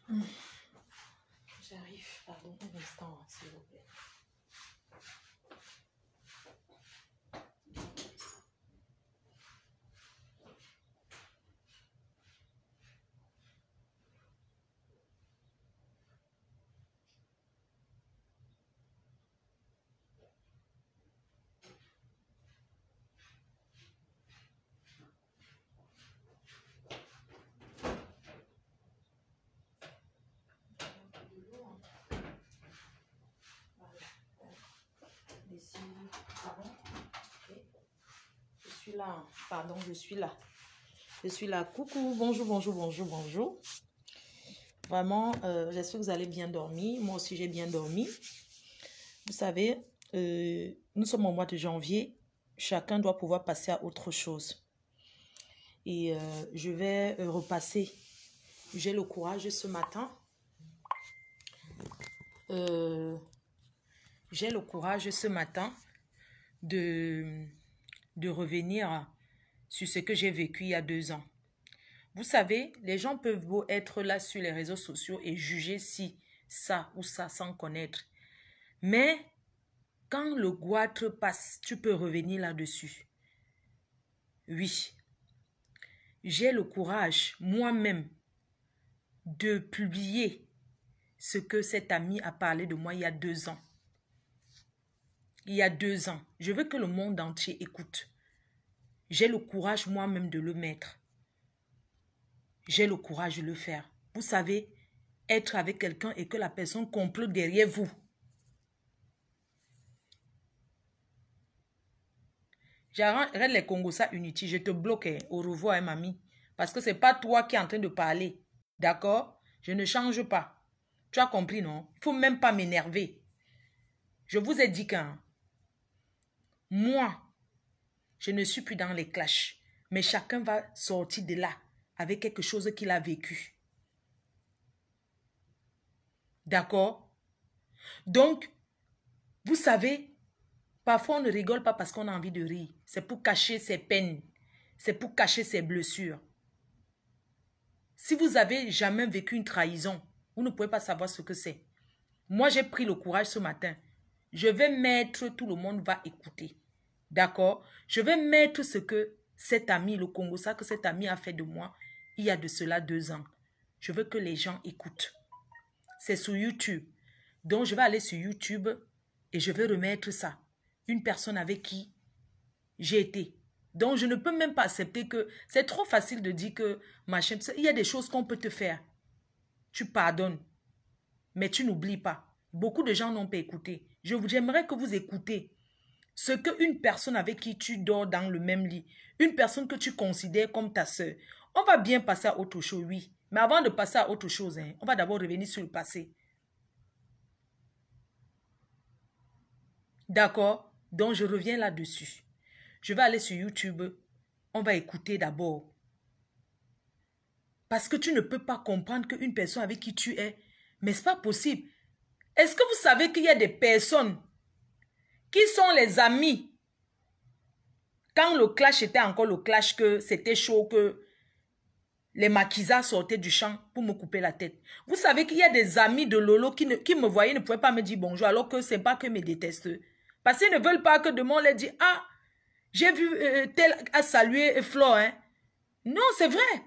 J'arrive, pardon, un instant, s'il vous plaît. Je suis là, pardon, je suis là. Je suis là. Coucou, bonjour, bonjour, bonjour, bonjour. Vraiment, j'espère que vous allez bien dormir. Moi aussi, j'ai bien dormi. Vous savez, nous sommes au mois de janvier. Chacun doit pouvoir passer à autre chose. Et je vais repasser. J'ai le courage ce matin. J'ai le courage ce matin de revenir sur ce que j'ai vécu il y a 2 ans. Vous savez, les gens peuvent beau être là sur les réseaux sociaux et juger si ça ou ça sans connaître. Mais quand le goitre passe, tu peux revenir là-dessus. Oui. J'ai le courage, moi-même, de publier ce que cet ami a parlé de moi il y a 2 ans. Il y a 2 ans. Je veux que le monde entier écoute. J'ai le courage moi-même de le mettre. J'ai le courage de le faire. Vous savez, être avec quelqu'un et que la personne complote derrière vous. J'arrête les Congos, ça inutile. Je te bloque. Au revoir, mamie. Parce que ce n'est pas toi qui es en train de parler. D'accord? Je ne change pas. Tu as compris, non? Il ne faut même pas m'énerver. Je vous ai dit qu'un... Moi, je ne suis plus dans les clashs. Mais chacun va sortir de là avec quelque chose qu'il a vécu. D'accord? Donc, vous savez, parfois on ne rigole pas parce qu'on a envie de rire. C'est pour cacher ses peines. C'est pour cacher ses blessures. Si vous avez jamais vécu une trahison, vous ne pouvez pas savoir ce que c'est. Moi, j'ai pris le courage ce matin. Je vais mettre, tout le monde va écouter. D'accord? Je vais mettre ce que cet ami, le Congo, ça que cet ami a fait de moi il y a de cela 2 ans. Je veux que les gens écoutent. C'est sur YouTube. Donc, je vais aller sur YouTube et je vais remettre ça. Une personne avec qui j'ai été. Donc, je ne peux même pas accepter que... C'est trop facile de dire que, machin, il y a des choses qu'on peut te faire. Tu pardonnes. Mais tu n'oublies pas. Beaucoup de gens n'ont pas écouté. J'aimerais que vous écoutez ce qu'une personne avec qui tu dors dans le même lit, une personne que tu considères comme ta soeur, on va bien passer à autre chose, oui. Mais avant de passer à autre chose, on va d'abord revenir sur le passé. D'accord? Donc, je reviens là-dessus. Je vais aller sur YouTube. On va écouter d'abord. Parce que tu ne peux pas comprendre qu'une personne avec qui tu es, mais ce n'est pas possible. Est-ce que vous savez qu'il y a des personnes qui sont les amis? Quand le clash était encore le clash, que c'était chaud, que les maquisards sortaient du champ pour me couper la tête. Vous savez qu'il y a des amis de Lolo qui me voyaient, ne pouvaient pas me dire bonjour, alors que ce n'est pas que me détestent. Parce qu'ils ne veulent pas que demain on leur dise, ah, j'ai vu tel a salué Flo, hein. Non, c'est vrai.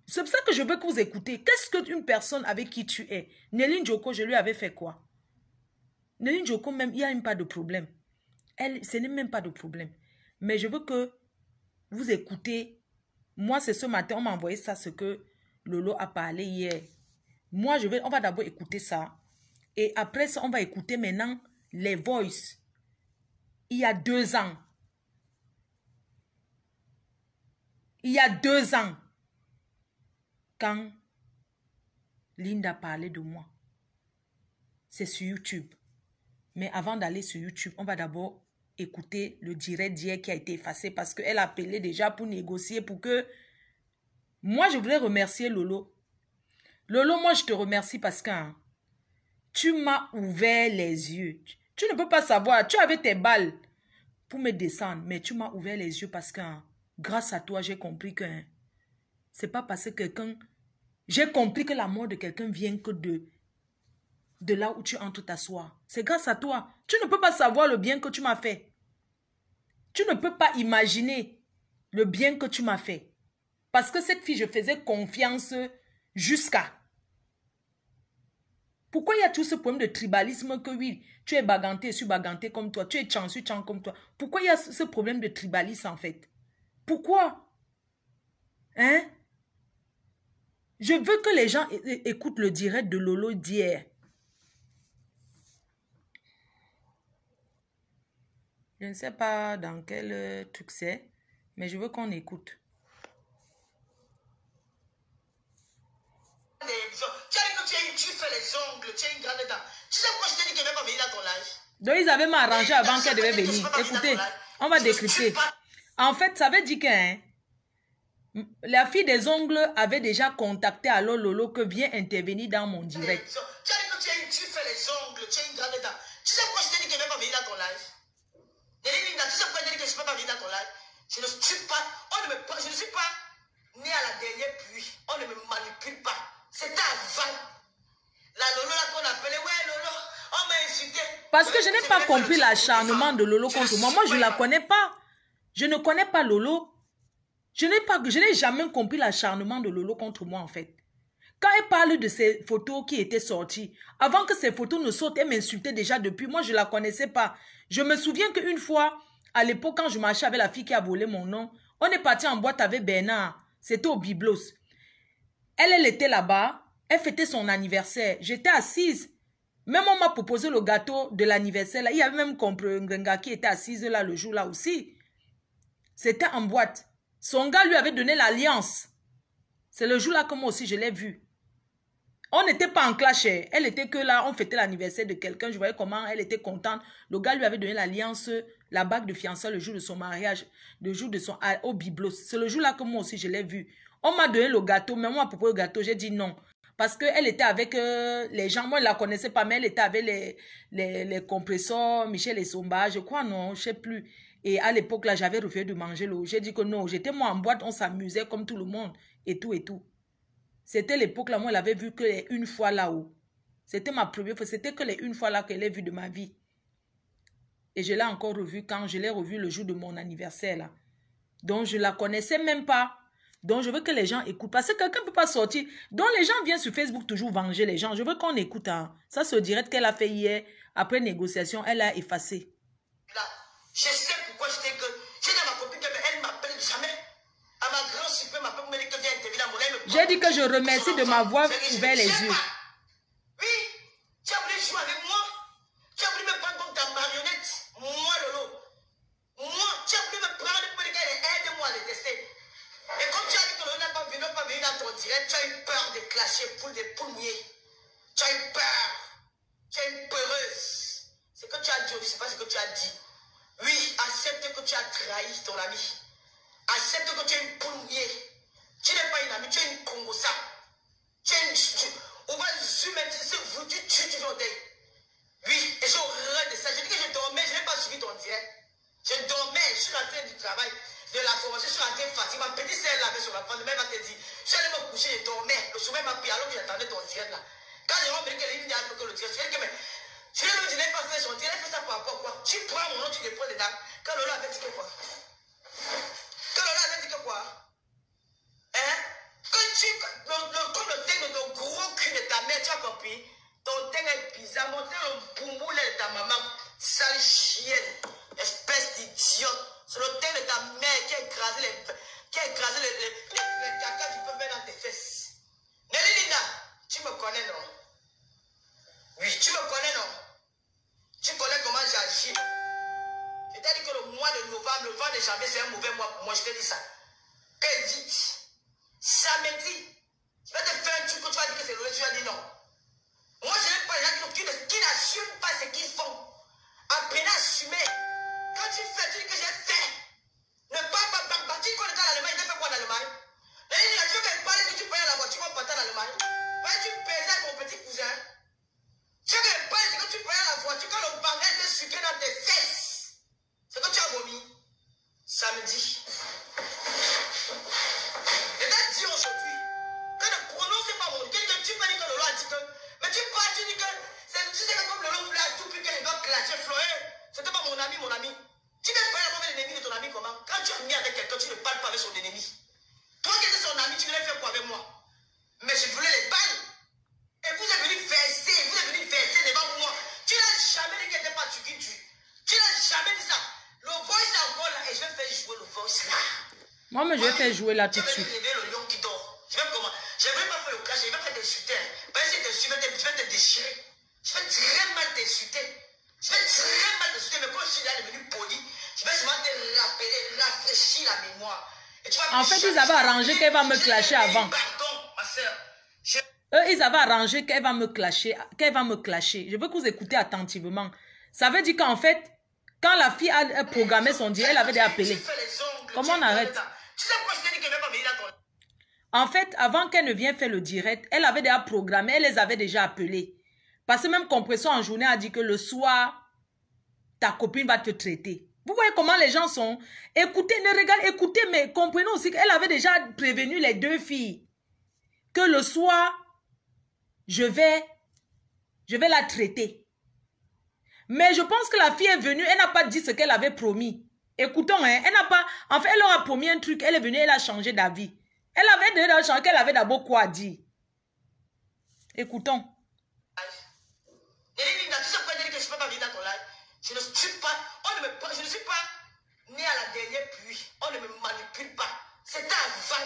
C'est pour ça que je veux que vous écoutez. Qu'est-ce qu'une personne avec qui tu es? Néline Joko, je lui avais fait quoi? Néline Joko, même, il n'y a même pas de problème. Elle, ce n'est même pas de problème. Mais je veux que vous écoutez. Moi, c'est ce matin, on m'a envoyé ça, ce que Lolo a parlé hier. Moi, on va d'abord écouter ça. Et après ça, on va écouter maintenant les voices. Il y a 2 ans. Il y a 2 ans. Quand Linda parlait de moi. C'est sur YouTube. Mais avant d'aller sur YouTube, on va d'abord écouter le direct d'hier qui a été effacé parce qu'elle a appelé déjà pour négocier pour que... Moi, je voudrais remercier Lolo. Lolo, moi, je te remercie parce que tu m'as ouvert les yeux. Tu ne peux pas savoir. Tu avais tes balles pour me descendre, mais tu m'as ouvert les yeux parce que grâce à toi, j'ai compris que c'est pas parce que quelqu'un... J'ai compris que la mort de quelqu'un vient que de là où tu entres t'asseoir. C'est grâce à toi. Tu ne peux pas savoir le bien que tu m'as fait. Tu ne peux pas imaginer le bien que tu m'as fait. Parce que cette fille, je faisais confiance jusqu'à... Pourquoi il y a tout ce problème de tribalisme que oui, tu es baganté, je suis baganté comme toi, tu es chan, je suis chan comme toi. Pourquoi il y a ce problème de tribalisme en fait? Pourquoi? Hein? Je veux que les gens écoutent le direct de Lolo d'hier. Je ne sais pas dans quel truc c'est, mais je veux qu'on écoute. Tu fais les ongles, tu as une grande dent. Tu sais pourquoi je t'ai dit qu'elle ne va pas venir à ton live? Donc ils avaient m'arrangé avant qu'elle devait venir. Écoutez, on va décrypter. En fait, ça veut dire que hein, la fille des ongles avait déjà contacté alors Lolo que viens intervenir dans mon direct. Tu as dit que tu fais les ongles, tu as une grande dent. Tu sais pourquoi je t'ai dit qu'elle ne va pas venir à ton live? Tu sais pourquoi je t'ai dit que je ne peux pas venir à ton live? Je ne suis pas né à la dernière pluie. On ne me manipule pas. C'était avant. La Lolo là qu'on appelait, ouais Lolo, on m'a insulté. Parce que je n'ai pas compris l'acharnement de Lolo contre moi. Moi, je ne la connais pas. Je ne connais pas Lolo. Je n'ai jamais compris l'acharnement de Lolo contre moi, en fait. Quand elle parle de ces photos qui étaient sorties, avant que ces photos ne sortent, elle m'insultait déjà depuis. Moi, je ne la connaissais pas. Je me souviens qu'une fois, à l'époque, quand je marchais avec la fille qui a volé mon nom, on est parti en boîte avec Bernard. C'était au Biblos. Elle était là-bas. Elle fêtait son anniversaire. J'étais assise. Même on m'a proposé le gâteau de l'anniversaire. Il y avait même Ngenga qui était assise là le jour là aussi. C'était en boîte. Son gars lui avait donné l'alliance. C'est le jour là que moi aussi je l'ai vu. On n'était pas en clash. Elle était que là, on fêtait l'anniversaire de quelqu'un. Je voyais comment elle était contente. Le gars lui avait donné l'alliance, la bague de fiançailles le jour de son mariage, le jour de son au Biblos. C'est le jour là que moi aussi je l'ai vu. On m'a donné le gâteau, mais moi à propos du gâteau, j'ai dit non. Parce qu'elle était avec les gens, moi je ne la connaissais pas, mais elle était avec les compresseurs, Michel et Somba, je crois non, je ne sais plus. Et à l'époque là, j'avais refusé de manger l'eau. J'ai dit que non, j'étais moi en boîte, on s'amusait comme tout le monde et tout et tout. C'était l'époque là, moi, elle avait vu que une fois là-haut. C'était ma première fois. C'était que les une fois là qu'elle l'a vu de ma vie. Et je l'ai encore revue quand je l'ai revue le jour de mon anniversaire là. Donc, je ne la connaissais même pas. Donc, je veux que les gens écoutent. Parce que quelqu'un ne peut pas sortir. Donc, les gens viennent sur Facebook toujours venger les gens. Je veux qu'on écoute. Hein. Ça, c'est le direct qu'elle a fait hier. Après négociation, elle a effacé. Là, je sais pourquoi je t'ai que... J'ai dit à ma copine qu'elle m'appelle jamais. À ma grande super m'appelle pour me dire que viens intervenir à mon aile. J'ai dit que je remercie de m'avoir ouvert les yeux. Oui, tu as voulu jouer avec moi. Tu as voulu me prendre comme ta marionnette. Moi, Lolo. Moi, tu as voulu me prendre pour dire qu'elle aide-moi à le tester. Et comme tu as dit que Lolo n'a pas venu dans ton direct, tu as eu peur de clasher pour mouiller. Tu as eu peur. Tu es une peureuse. Ce que tu as dit, ce n'est pas ce que tu as dit. Oui, accepte que tu as trahi ton ami. Accepte que tu es une poule mouillée. Tu n'es pas une amie, tu es une Congossa. Tu es une... On va zoomer, tu tues ton deuil. Oui, et j'ai horreur de ça. Je dis que je dormais, je n'ai pas suivi ton direct. Je dormais, je suis rentré du travail, de la formation, je suis rentré fatigué. Ma petite sœur là avait sur ma femme, elle m'a dit, je suis allé me coucher, je dormais. Le sommeil m'a pris alors que j'attendais ton direct là. Quand j'ai remarqué que les lignes a fait que le direct, je dis que mais... Je n'ai pas fait son direct, fait ça par rapport à quoi? Tu prends mon nom, tu déposes dedans. Quand Lola avait dit que quoi? Quand Lola avait dit que quoi? Hein? Comme le thème de ton gros cul de ta mère, tu as compris? Ton thème est bizarre, mon thème le boumboule de ta maman. Sale chienne, espèce d'idiote. C'est le thème de ta mère qui a écrasé les caca que tu peux mettre dans tes fesses. Nelly Linda, tu me connais non? Oui, tu me connais non? Tu connais comment j'agis. Je t'ai dit que le mois de novembre, le 20 de janvier, c'est un mauvais mois pour moi. Je t'ai dit ça. Et vite. Samedi, je vais te faire un truc que tu vas dire que c'est le tu vas dire non. Moi, je n'aime pas les gens qui n'assument pas ce qu'ils font. Apprenez à assumer. Quand tu fais, tu dis que j'ai fait. Ne parle pas. Tu connais quand l'Allemagne, il a fait quoi en Allemagne? Je vais parler que tu payes la voiture, on partait en Allemagne. Tu payais mon petit cousin. Tu veux pas ce que tu payes la voiture quand le bagage est sucré dans tes fesses. C'est que tu as vomi. Samedi. Et t'as dit aujourd'hui que ne prononcez pas avec moi. Mais je voulais les balles. Et vous êtes venu verser devant moi. Tu n'as jamais dit qu'elle n'était pas tu qui tue. Tu n'as jamais dit ça. Le voice est encore là et je vais faire jouer le voice là. Moi, mais je vais faire jouer là tout de suite. Je vais réveiller le lion qui dort. Je vais comment? Je ne vais pas faire le cacher, je vais faire t'insulter. Parce que si t'insultes, je vais te déchirer. Je vais très mal t'insulter. Je vais très mal t'insulter. Mais quand je suis là devenu poli, je vais seulement te rappeler, rafraîchir la mémoire. En fait, ils avaient arrangé qu'elle va me clasher avant. Pardon, ma soeur. Eux, ils avaient arrangé qu'elle va me clasher. Je veux que vous écoutez attentivement. Ça veut dire qu'en fait, quand la fille a programmé son direct, elle avait déjà appelé. Comment on arrête? Tu sais pourquoi je t'ai dit qu'elle ne va pas venir dans ton... En fait, avant qu'elle ne vienne faire le direct, elle avait déjà programmé, elle les avait déjà appelés. Parce que même Compression en journée a dit que le soir, ta copine va te traiter. Vous voyez comment les gens sont? Écoutez, ne regardez, écoutez, mais comprenez aussi qu'elle avait déjà prévenu les deux filles que le soir, je vais la traiter. Mais je pense que la fille est venue, elle n'a pas dit ce qu'elle avait promis. Écoutons, hein, elle n'a pas... En fait, elle leur a promis un truc, elle est venue, elle a changé d'avis. Elle avait déjà changé, qu'elle avait d'abord quoi dire. Écoutons. Je ne suis pas, je ne suis pas né à la dernière pluie. On ne me manipule pas. C'était avant.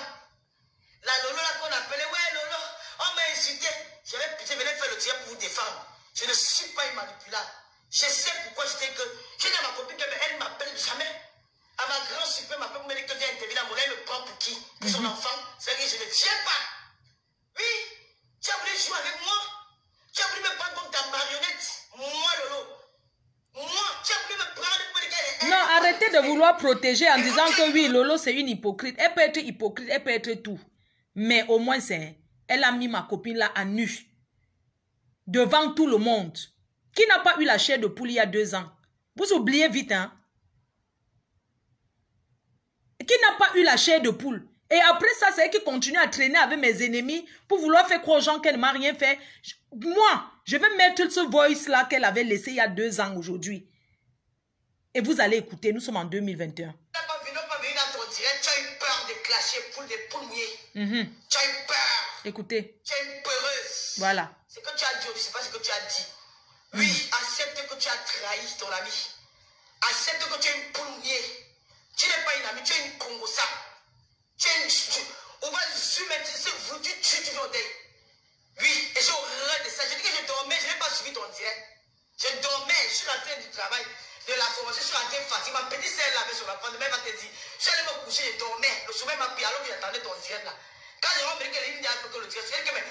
La Lolo là qu'on appelait, ouais Lolo, on m'a insulté. Je venais faire le tir pour vous défendre. Je ne suis pas une manipulable. Je sais pourquoi je dis que, j'ai dit à ma copine qu'elle ne m'appelle jamais. À ma grande super m'appelle pour me dire que viens intervenir dans mon elle me prend pour qui? Pour son enfant. C'est vrai que je ne tiens pas. Oui, tu as voulu jouer avec moi. Tu as voulu me prendre comme ta marionnette. Moi Lolo. Moi, tu as voulu me prendre pour me dire qu'elle est... Non, arrêtez de vouloir protéger en disant que oui, Lolo c'est une hypocrite. Elle peut être hypocrite, elle peut être tout. Mais au moins c'est... Elle a mis ma copine là à nu. Devant tout le monde. Qui n'a pas eu la chair de poule il y a 2 ans? Vous oubliez vite, hein? Qui n'a pas eu la chair de poule? Et après ça, c'est elle qui continue à traîner avec mes ennemis pour vouloir faire croire aux gens qu'elle ne m'a rien fait. Moi, je vais mettre ce voice-là qu'elle avait laissé il y a 2 ans aujourd'hui. Et vous allez écouter, nous sommes en 2021. Tu n'as pas venu dans ton direct, tu as eu peur de clasher des poules mouillées. Tu as eu peur. Écoutez. Tu es une peureuse. Voilà. Ce que tu as dit, je ne sais pas ce que tu as dit. Oui, accepte que tu as trahi ton ami. Accepte que tu es une poule mouillée. Tu n'es pas une amie, tu es une Congossa. Tu es une... On va zoomer, tu vis au deuil. Oui, et j'ai horreur de ça. Je dis que je dormais, je n'ai pas suivi ton direct. Je dormais, je suis rentré du travail, de la formation, je suis rentré fatigué. Ma petite sœur l'avait sur la femme, elle va te dire, je suis allé me coucher, je dormais. Le sommeil m'a pris alors que j'attendais ton direct là. Quand j'ai remarqué que les lignes a fait que le direct, je dis que mais...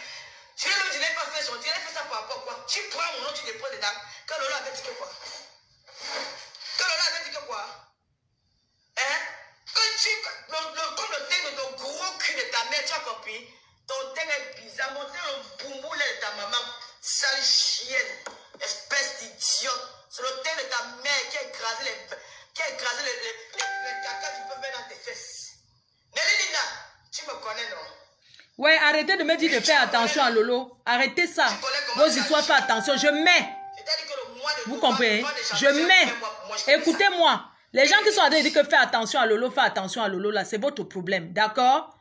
Je n'ai pas fait son direct, elle fait ça par rapport à quoi? Tu prends mon nom, tu déposes dedans. Quand Lola avait dit que quoi? Quand Lola avait dit que quoi? Hein? Comme le teint de ton gros cul de ta mère, tu as compris? Ton teint est bizarre, mon teint le boumboule de ta maman. Sale chienne, espèce d'idiote. C'est le teint de ta mère qui a écrasé les caca que tu peux mettre dans tes fesses. Nelly Linda, tu me connais, non? Ouais, arrêtez de me dire de faire attention à Lolo. Arrêtez ça. Vos histoires, faites attention. Je mets. Vous comprenez? Je mets. Écoutez-moi. Les gens qui sont en train de dire que faites attention à Lolo, faites attention à Lolo, là, c'est votre problème. D'accord?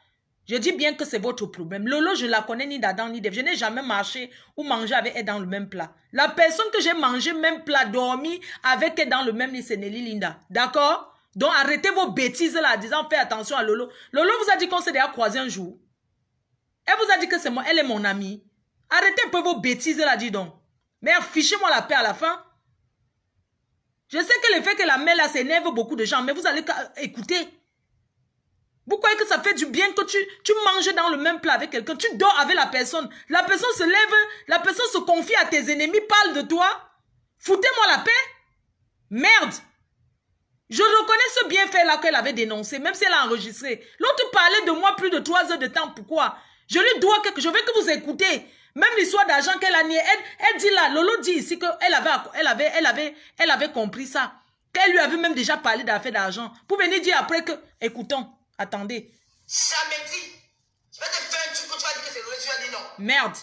Je dis bien que c'est votre problème. Lolo, je la connais ni d'Adam ni d'Ève. Je n'ai jamais marché ou mangé avec elle dans le même plat. La personne que j'ai mangé même plat, dormi avec elle dans le même lit, c'est Nelly Linda. D'accord? Donc arrêtez vos bêtises là, en disant faites attention à Lolo. Lolo vous a dit qu'on s'est déjà croisé un jour. Elle vous a dit que c'est moi, elle est mon amie. Arrêtez un peu vos bêtises là, dis donc. Mais affichez-moi la paix à la fin. Je sais que le fait que la mère là s'énerve beaucoup de gens, mais vous allez écouter. Vous croyez que ça fait du bien que tu manges dans le même plat avec quelqu'un, tu dors avec la personne se lève, la personne se confie à tes ennemis, parle de toi. Foutez-moi la paix. Merde. Je reconnais ce bienfait là qu'elle avait dénoncé, même si elle a enregistré. L'autre parlait de moi plus de 3 heures de temps, pourquoi? Je lui dois quelque chose, je veux que vous écoutez. Même l'histoire d'argent qu'elle a nié, elle dit là, Lolo dit ici qu'elle avait compris ça. Qu'elle lui avait même déjà parlé d'affaires d'argent. Pour venir dire après que, écoutons, attendez. Samedi, je vais te faire un truc que tu vas dire que c'est Lolo, tu vas dire non. Merde.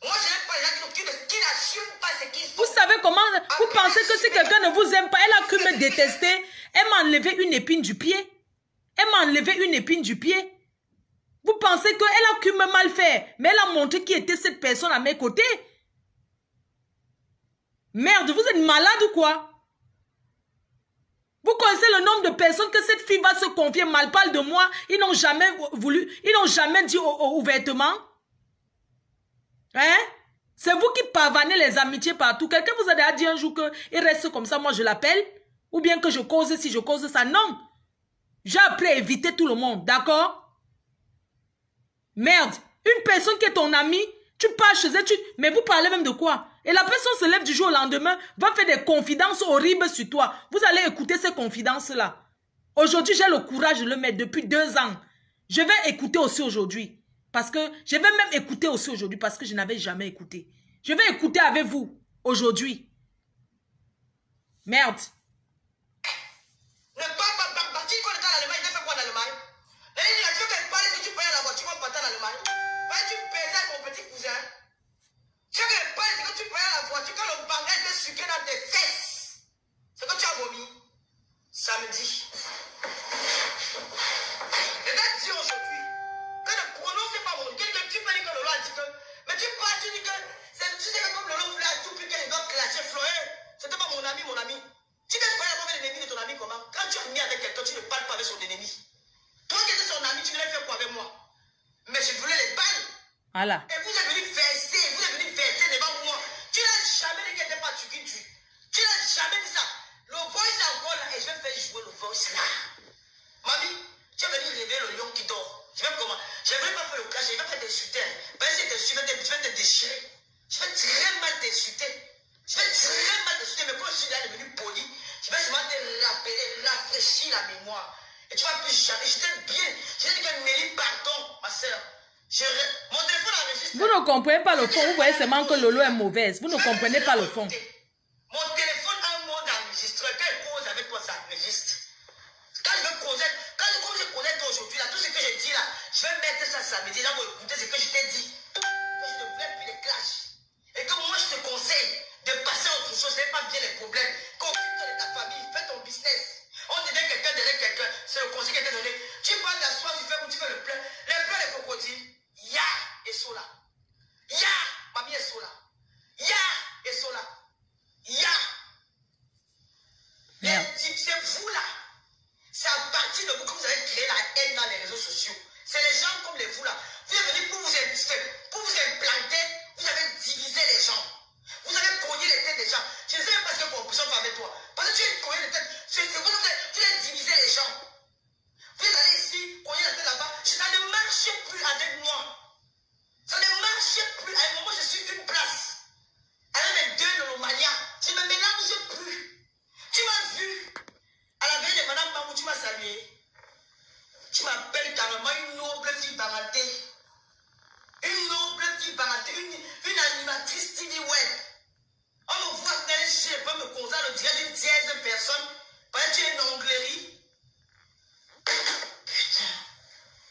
Moi, je n'ai pas les gens qui n'assument pas ce qu'ils font. Vous savez comment, vous pensez que si quelqu'un ne vous aime pas, elle a cru me détester, elle m'a enlevé une épine du pied. Elle m'a enlevé une épine du pied. Vous pensez qu'elle a pu me mal faire, mais elle a montré qui était cette personne à mes côtés. Merde, vous êtes malade ou quoi? Vous connaissez le nombre de personnes que cette fille va se confier, mal parle de moi. Ils n'ont jamais voulu, ils n'ont jamais dit ouvertement. Hein? C'est vous qui pavanez les amitiés partout. Quelqu'un vous a déjà dit un jour qu'il reste comme ça, moi je l'appelle? Ou bien que je cause si je cause ça? Non. J'ai appris à éviter tout le monde, d'accord? Merde, une personne qui est ton ami, tu pars chez elle, mais vous parlez même de quoi? Et la personne se lève du jour au lendemain, va faire des confidences horribles sur toi. Vous allez écouter ces confidences-là. Aujourd'hui, j'ai le courage de le mettre depuis 2 ans. Je vais écouter aussi aujourd'hui. Parce que, je vais même écouter aussi aujourd'hui parce que je n'avais jamais écouté. Je vais écouter avec vous aujourd'hui. Merde. Ne parle pas, tu connais pas l'Allemagne, il fait quoi en Allemagne? La tu veux parler si tu payes la voiture, tu vas partir en Allemagne. Tu payes avec mon petit cousin. Tu veux parler si tu payes la voiture, quand le bagage te sucré dans tes fesses. C'est que tu as vomi. Samedi. Et là, dis aujourd'hui, que ne prononce pas mon nom, tu peux dire que Lolo a dit que. Mais tu parles, tu dis que. Tu sais que comme Lolo voulait à tout prix que les gars clashaient Floé, c'était pas mon ami, mon ami. Tu ne parles pas avec l'ennemi de ton ami comment? Quand tu es mis avec quelqu'un, tu ne parles pas avec son ennemi. Toi qui étais son ami, tu ne l'as fait quoi avec moi? Mais je voulais les balles. Voilà. Et vous êtes venu verser devant moi. Tu n'as jamais dit qu'elle n'était pas tu qui tue. Tu n'as jamais dit ça. Le voice est encore là et je vais faire jouer le voice là. Mamie, tu es venu réveiller le lion qui dort. Je vais comment? Je ne vais pas faire le clash, je vais pas t'insulter. Parce que je vais te déchirer. Je vais très mal t'insulter. Je vais très mal t'insulter, mais quand je suis là devenu poli, je vais seulement te rappeler, rafraîchir la mémoire. Et tu vas plus jamais. Je t'aime bien. Je t'ai dit que Nelly, pardon, ma soeur. Mon téléphone enregistre. Vous ne comprenez pas le fond. Vous voyez seulement que Lolo est mauvaise. Vous ne comprenez pas le fond. Mon téléphone a un mode enregistreur. Quand il cause avec toi, ça enregistre. Quand je vais causer, quand je connais toi aujourd'hui, là, tout ce que je dis là, je vais mettre ça samedi. Là, vous écoutez ce que je t'ai dit. Que je ne voulais plus les clashs. Et que moi, je te conseille de passer à autre chose. Ce n'est pas bien les problèmes. Occupe-toi de ta famille. Fais ton business. On devient quelqu'un derrière quelqu'un. C'est le conseil qui est donné. Tu parles d'asseoir, tu fais le plein. Les plans des crocodiles. Ya et Sola. Ya, mamie et Sola. Ya et Sola. Ya. C'est vous là. C'est à partir de vous que vous avez créé la haine dans les réseaux sociaux. C'est les gens comme les vous là. Vous êtes venus pour vous implanter. Vous avez divisé les gens. Vous avez cogné les têtes des gens. Je ne sais même pas ce que pour ça avec toi. Parce que tu as cogné les têtes. Tu as divisé les gens. Vous allez ici, cogner la tête là-bas. Ça ne marche plus avec moi. Ça ne marche plus. À un moment, je suis une place. Avec mes deux Nolomania. Je ne me mélange plus. Tu m'as vu. À la veille de Madame Bambou, tu m'as salué. Tu m'appelles carrément une noble fille barantée. Une noble fille barantée. Une animatrice TV web. On me voit tel je peux me conduire le direct d'une dizaine de personnes. Parce que tu es une onglerie. Putain.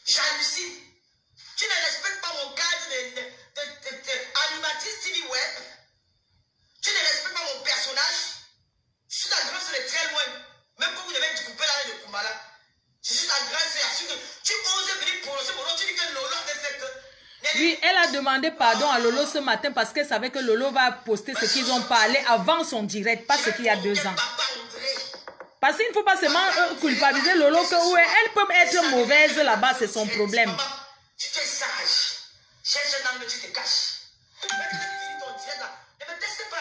J'hallucine. Tu ne respectes pas mon cadre d'animatrice TV web. Tu ne respectes pas mon personnage. Je suis ta grande sœur de très loin. Même quand vous devez découper l'année de Kumbala. Je suis ta grande sœur. Tu oses venir prononcer mon nom. Tu dis que Lolo avait fait que... Oui, elle a demandé pardon à Lolo ce matin parce qu'elle savait que Lolo va poster ce qu'ils ont parlé avant son direct, pas ce qu'il y a 2 ans. Parce qu'il ne faut pas seulement culpabiliser Lolo que ouais, elle peut être mauvaise là-bas, c'est son problème. Tu es sage. Cherche un angle, tu te caches. Mais quand tu finis ton direct là, ne me teste pas.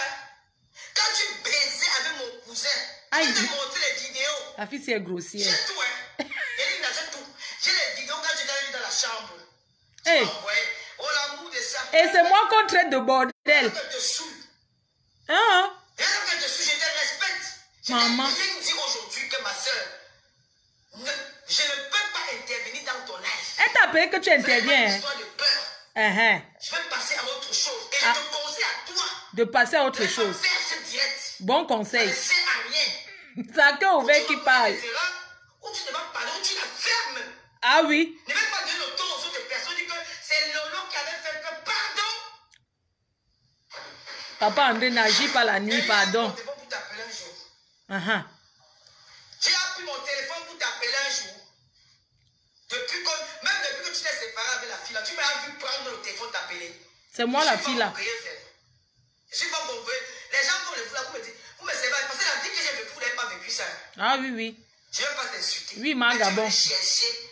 Quand tu baisais avec mon cousin, je te montre les vidéos. La fille, c'est grossière. J'ai tout, hein. J'ai tout. J'ai les vidéos quand tu t'es dans la chambre. Hey. Oh, l'amour de ça. Et c'est moi qu'on traite de bordel. Hein? Et alors que je te suis, je te respecte. Maman. Je viens dire aujourd'hui que ma soeur, je ne peux pas intervenir dans ton life. Elle t'a appelé que tu interviens. Hein? De peur. Je vais passer à autre chose. Et je te conseille à toi de passer à autre chose. Faire ce direct. Bon conseil. Ça ne sert à rien. C'est un cœur ouvert qui parle. Ou tu ne vas pas parler, ou tu la fermes. Ah oui. Ne vais pas donner le ton aux autres personnes. Dis que c'est Lolo qui avait fait que pardon. Papa André n'agit pas la nuit, pardon. Pour t'appeler un jour. J'ai appris mon téléphone pour t'appeler un jour. Même depuis que tu t'es séparé on donne le téléphone t'appeler. C'est moi la fille là. Je suis pas mauvais. Les gens comme les vous là, vous me savez, parce que la vie que j'ai vécue, vous n'avez pas vécu ça. Ah oui, oui. Je ne vais pas t'insulter. Oui, Magabon. Chercher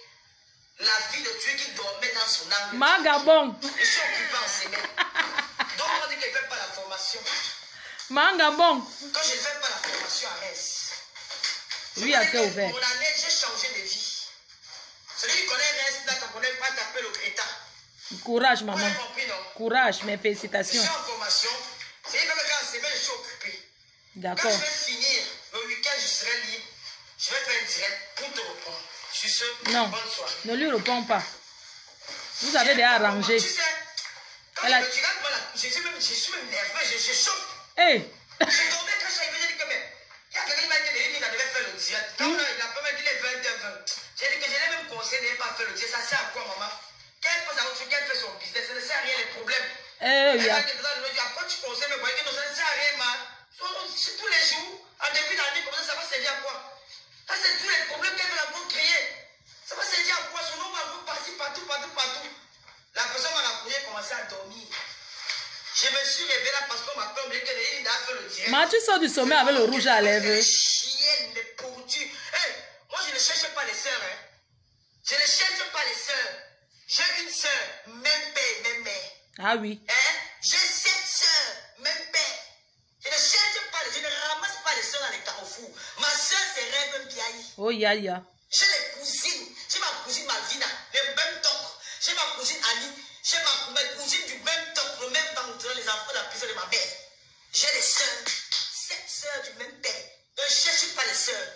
la vie de Dieu qui dormait dans son âme. Magabon. Je suis occupé en semaine. Donc on dit qu'elle ne fait pas la formation. Magabon. Quand je ne fais pas la formation à Metz, Oui, à cœur ouvert. mon année, j'ai changé de vie. Celui qui connaît Metz, là, qu'on connaît pas, t'appelle au Greta. Courage, Vous maman. avez compris, non? Courage, mes Je félicitations. suis en formation. C'est que quand en semaine, je suis occupé. Quand D'accord. je vais finir le week-end, je serai libre. Je vais faire un direct pour te répondre. Sur ce, Non, bonne soirée. ne lui réponds pas. Vous avez déjà arrangé. Tu sais, quand Elle a- je me dirais, voilà, je suis même nerveux, je chauffe. Hey! J'ai tombé quand je suis arrivé, j'ai dit que mais, il y a quelqu'un qui m'a dit qu'il devait faire le direct. Quand il a pas dit les 20h20, j'ai dit que je l'ai même conseillé de ne pas faire le direct. Ça sert à quoi, maman? Qu'elle passe à autre chose, qu'elle fait son business, ça ne sert à rien les problèmes. Eh, Elle yeah. m'a dit, après tu conseilles, mais voyez que non, ça ne sert à rien, ma. C'est tous les jours, en début d'année, comme ça va servir à quoi? Ça, c'est tous les problèmes qu'elle veut encore créer. Ça va servir à quoi? Son nom va partir partout. La personne m'a rappelé, commencé à dormir. Je me suis réveillé là parce qu'on m'a dit que Léline a fait le direct. Mais tu sors du sommet avec le rouge à lèvres. Chienne, les pourdues. Hey, moi, je ne cherche pas les sœurs. Hein. Je ne cherche pas les sœurs. J'ai une sœur, même père, même mère. Ah oui. Hein? J'ai 7 sœurs, même père. Je ne cherche pas, je ne ramasse pas les sœurs dans les carrefours. Ma sœur, c'est Rêve Biaï. Oh, ya. J'ai les cousines. J'ai ma cousine Malvina, le même toc. J'ai ma cousine Annie. J'ai ma cousine du même toc, le même ventre, les enfants de la prison de ma mère. J'ai les sœurs, 7 sœurs du même père. Ne cherche pas les sœurs.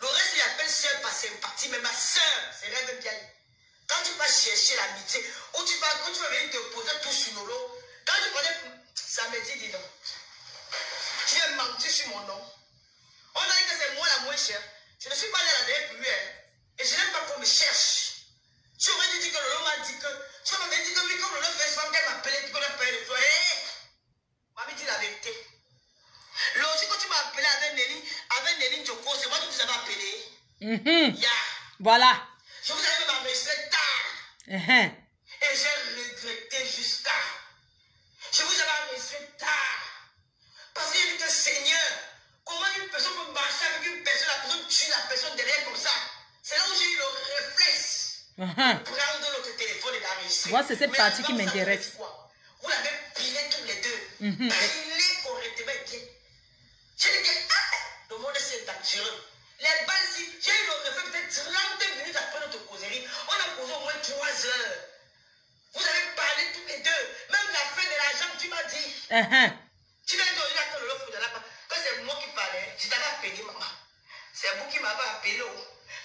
Le reste, il appelle sœur par sympathie, mais ma sœur, c'est Rêve Biaï. Quand tu vas chercher l'amitié, ou quand tu vas venir te poser tout sur le lot, quand tu connais, ça me dit, dis donc. Tu viens mentir sur mon nom. On a dit que c'est moi la moins chère. Je ne suis pas allé à la dernière pluie. Et je n'aime pas qu'on me cherche. Tu aurais dit que Lolo m'a dit que. Tu m'avais dit que oui, comme Lolo fait souvent qu'elle m'appelait, qu'on a payé le toit. Hé! Mamie dit la vérité. Lorsque tu m'as appelé avec Nelly Djoko, c'est moi qui vous avais appelé. Ya. Voilà. Je vous avais même enregistré tard. Et j'ai regretté jusqu'à. Je vous avais enregistré tard. Parce qu'il dit que Seigneur, comment une personne peut marcher avec une personne, la personne tue la personne derrière comme ça. C'est là où j'ai eu le réflexe. Prendre notre téléphone et l'enregistrer. Moi, c'est cette partie qui m'intéresse. Vous l'avez pilé tous les deux. Pilé correctement et bien. J'ai dit que le monde c'est dangereux. Les balles, si j'ai eu le réflexe peut-être 30 minutes après notre causerie, on a causé au moins 3 heures. Vous avez parlé tous les deux. Même la fin de la jambe, tu m'as dit. Tu viens de dire que le fou de là-bas. Quand c'est moi qui parlais, je t'avais appelé, maman. C'est vous qui m'avez appelé.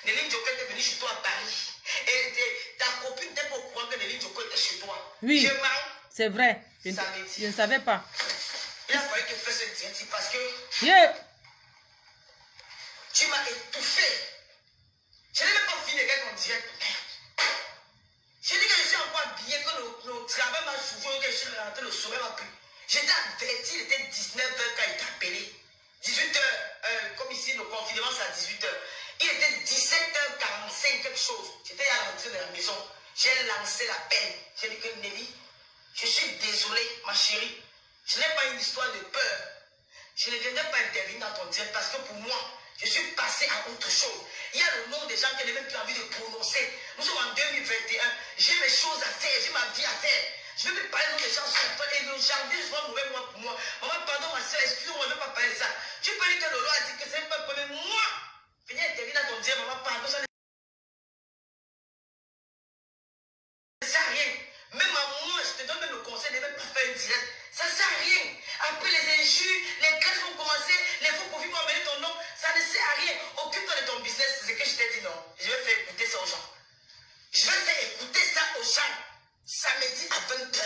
Nelly Djoko était venue chez toi à Paris. Et ta copine n'était pas au courant que Nelly Djoko était chez toi. Oui. Je mens. C'est vrai. Je ne savais pas. Il a fallu que je fasse ce direct parce que Yeah. tu m'as étouffé. Je n'ai même pas fini avec mon direct. J'ai dit que je suis encore habillé, que le travail m'a souffert, que je suis rentré, le sommeil m'a pris. J'étais averti, il était 19h quand il t'a appelé. 18h, comme ici, le confinement c'est à 18h. Il était 17h45 quelque chose. J'étais à l'entrée de la maison. J'ai lancé l'appel. J'ai dit que Nelly, je suis désolé, ma chérie. Ce n'est pas une histoire de peur. Je ne viendrai pas intervenir dans ton direct parce que pour moi, je suis passé à autre chose. Il y a le nom des gens que je n'ai même plus envie de prononcer. Nous sommes en 2021. J'ai mes choses à faire, j'ai ma vie à faire. Je ne vais plus parler de gens sur toi. Et le janvier, je vois mauvais mois pour moi. Maman, pardon, ma soeur, excuse-moi, je ne vais pas parler de ça. Tu peux dire que Lolo a dit que c'est pas le premier. Moi, venir intervenir dans ton direct, maman, pardon, ça ne sert à rien. Même à moi, je te donne même le conseil de ne même pas faire une direct. Ça ne sert à rien. Après les injures, les crèches vont commencer, les faux profits vont amener ton nom. Ça ne sert à rien. Occupe-toi de ton business. C'est ce que je t'ai dit, non. Je vais faire écouter ça aux gens. Je vais faire écouter ça aux gens. Samedi à 20h.